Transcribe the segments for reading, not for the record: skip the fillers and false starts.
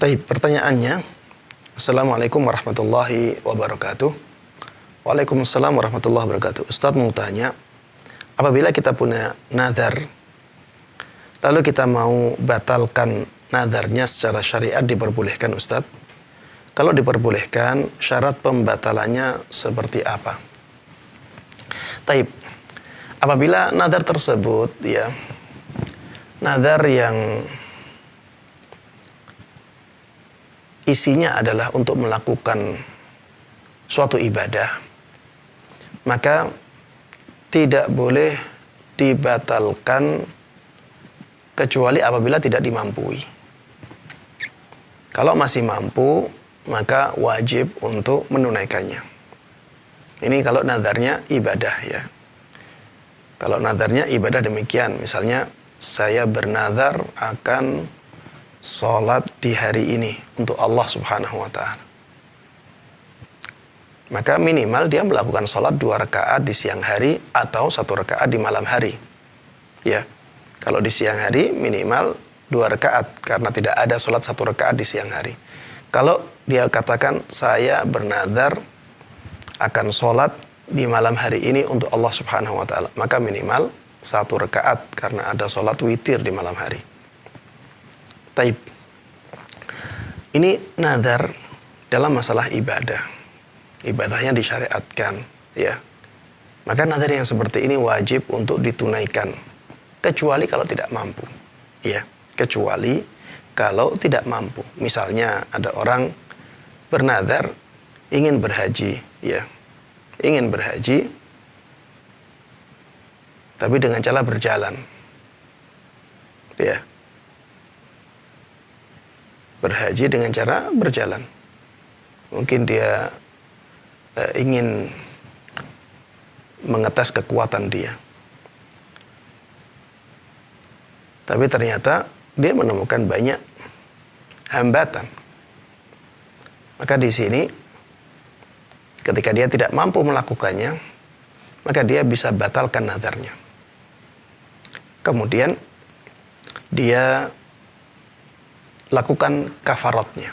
Taib, pertanyaannya, Assalamualaikum warahmatullahi wabarakatuh. Waalaikumsalam warahmatullahi wabarakatuh. Ustadz mau tanya, apabila kita punya nazar, lalu kita mau batalkan nazarnya secara syariat, diperbolehkan Ustadz? Kalau diperbolehkan, syarat pembatalannya seperti apa? Taib, apabila nazar tersebut, ya, nazar yang isinya adalah untuk melakukan suatu ibadah, maka tidak boleh dibatalkan kecuali apabila tidak dimampui. Kalau masih mampu, maka wajib untuk menunaikannya. Ini kalau nazarnya ibadah, ya. Kalau nazarnya ibadah demikian, misalnya saya bernazar akan sholat di hari ini untuk Allah Subhanahu wa ta'ala, maka minimal dia melakukan sholat 2 rakaat di siang hari atau 1 rakaat di malam hari, ya. Kalau di siang hari minimal 2 rakaat karena tidak ada sholat 1 rakaat di siang hari. Kalau dia katakan saya bernazar akan sholat di malam hari ini untuk Allah Subhanahu wa ta'ala, maka minimal 1 rakaat karena ada sholat witir di malam hari. Taib. Ini nazar dalam masalah ibadah. Ibadahnya disyariatkan, ya. Maka nazar yang seperti ini wajib untuk ditunaikan, kecuali kalau tidak mampu, ya. Kecuali kalau tidak mampu. Misalnya ada orang bernazar ingin berhaji, ya. Ingin berhaji tapi dengan cara berjalan, ya. Berhaji dengan cara berjalan. Mungkin dia ingin mengetes kekuatan dia, tapi ternyata dia menemukan banyak hambatan. Maka di sini ketika dia tidak mampu melakukannya, maka dia bisa batalkan nazarnya. Kemudian dia lakukan kafaratnya.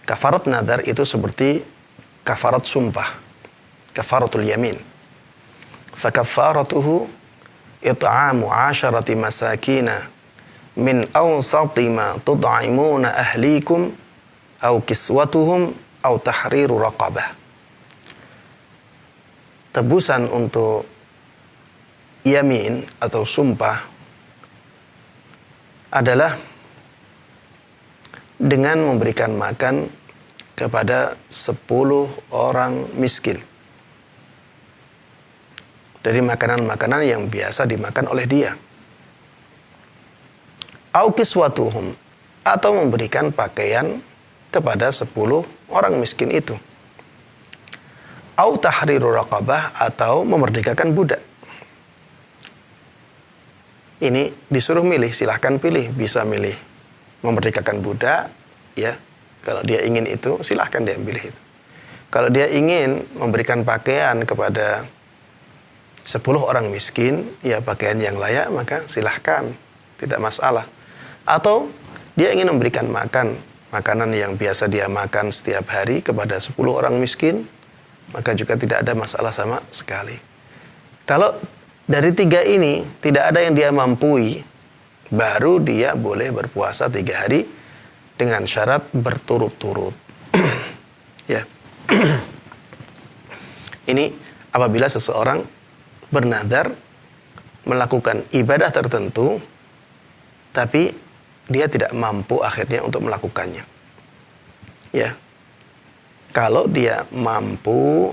Kafarat nazar itu seperti kafarat sumpah, kafaratul yamin. Fakafaratuhu it'amu 'asharati masakina min awsati ma tud'imuna ahlikum aw kiswatuhum aw tahriru raqabah. Tebusan untuk yamin atau sumpah adalah dengan memberikan makan kepada 10 orang miskin dari makanan-makanan yang biasa dimakan oleh dia. Au kiswatuhum, atau memberikan pakaian kepada 10 orang miskin itu. Au tahriru raqabah, atau memerdekakan budak. Ini disuruh milih, silahkan pilih, bisa milih memerdekakan budak, ya. Kalau dia ingin itu, silahkan dia pilih itu. Kalau dia ingin memberikan pakaian kepada 10 orang miskin, ya pakaian yang layak, maka silahkan, tidak masalah. Atau dia ingin memberikan makanan yang biasa dia makan setiap hari kepada 10 orang miskin, maka juga tidak ada masalah sama sekali. Kalau dari 3 ini tidak ada yang dia mampui, baru dia boleh berpuasa 3 hari dengan syarat berturut-turut. Ya. Ini apabila seseorang bernazar melakukan ibadah tertentu, tapi dia tidak mampu akhirnya untuk melakukannya. Ya. Kalau dia mampu,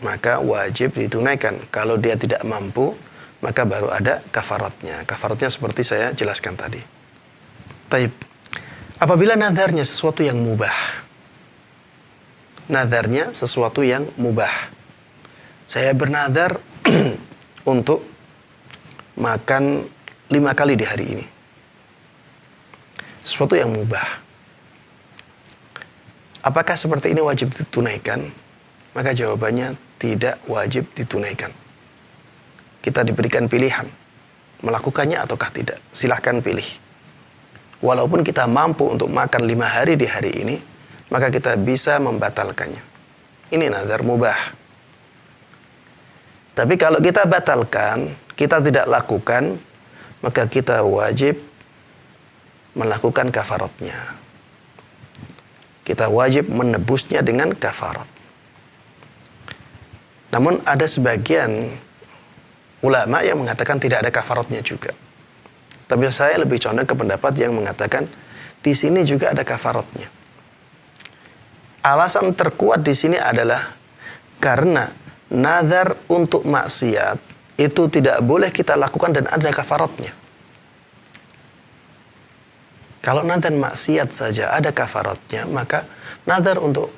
maka wajib ditunaikan. Kalau dia tidak mampu, maka baru ada kafaratnya. Kafaratnya seperti saya jelaskan tadi. Taib. Apabila nazarnya sesuatu yang mubah. Nazarnya sesuatu yang mubah. Saya bernazar untuk makan 5 kali di hari ini. Sesuatu yang mubah. Apakah seperti ini wajib ditunaikan? Maka jawabannya tidak wajib ditunaikan. Kita diberikan pilihan, melakukannya ataukah tidak. Silahkan pilih. walaupun kita mampu untuk makan 5 hari di hari ini, maka kita bisa membatalkannya. Ini nazar mubah. Tapi kalau kita batalkan, kita tidak lakukan, maka kita wajib melakukan kafaratnya. Kita wajib menebusnya dengan kafarat. Namun ada sebagian ulama yang mengatakan tidak ada kafaratnya juga. Tapi saya lebih condong ke pendapat yang mengatakan di sini juga ada kafaratnya. Alasan terkuat di sini adalah karena nazar untuk maksiat itu tidak boleh kita lakukan dan ada kafaratnya. Kalau nazar maksiat saja ada kafaratnya, maka nazar untuk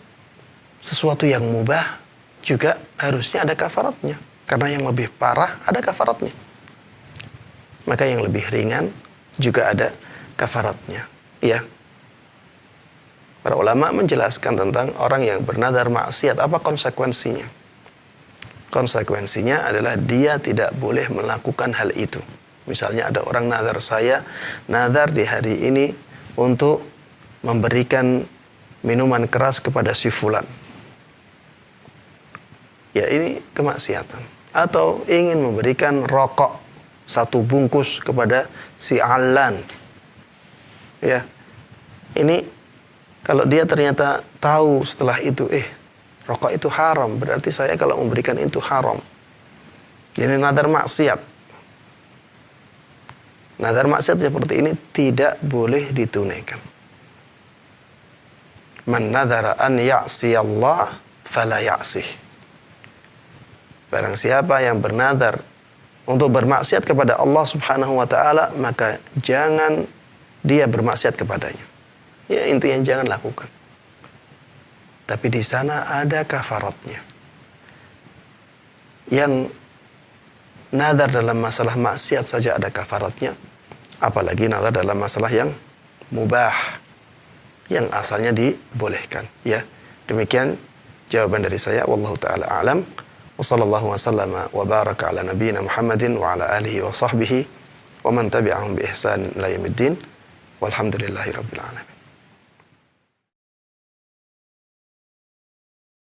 sesuatu yang mubah juga harusnya ada kafaratnya. Karena yang lebih parah ada kafaratnya. Maka yang lebih ringan juga ada kafaratnya. Ya. Para ulama menjelaskan tentang orang yang bernazar maksiat, apa konsekuensinya? Konsekuensinya adalah dia tidak boleh melakukan hal itu. Misalnya ada orang nazar, saya nazar di hari ini untuk memberikan minuman keras kepada si fulan. Ya, ini kemaksiatan. Atau ingin memberikan rokok 1 bungkus kepada si Alan. Ya. Ini kalau dia ternyata tahu setelah itu, rokok itu haram, berarti saya kalau memberikan itu haram. Jadi nazar maksiat. Nazar maksiat seperti ini tidak boleh ditunaikan. Man nazara an ya'siyallah fala ya'sih. Barang siapa yang bernazar untuk bermaksiat kepada Allah Subhanahu wa taala, maka jangan dia bermaksiat kepadanya. Ya, intinya jangan lakukan. Tapi di sana ada kafaratnya. Yang nazar dalam masalah maksiat saja ada kafaratnya, apalagi nazar dalam masalah yang mubah, yang asalnya dibolehkan. Ya, demikian jawaban dari saya. Wallahu taala a'lam. Wa sallallahu wasallama wa baraka ala nabiyyina Muhammadin wa ala alihi wa sahbihi wa man tabi'ahum bi ihsan ila yaumiddin. Walhamdulillahi rabbil alamin.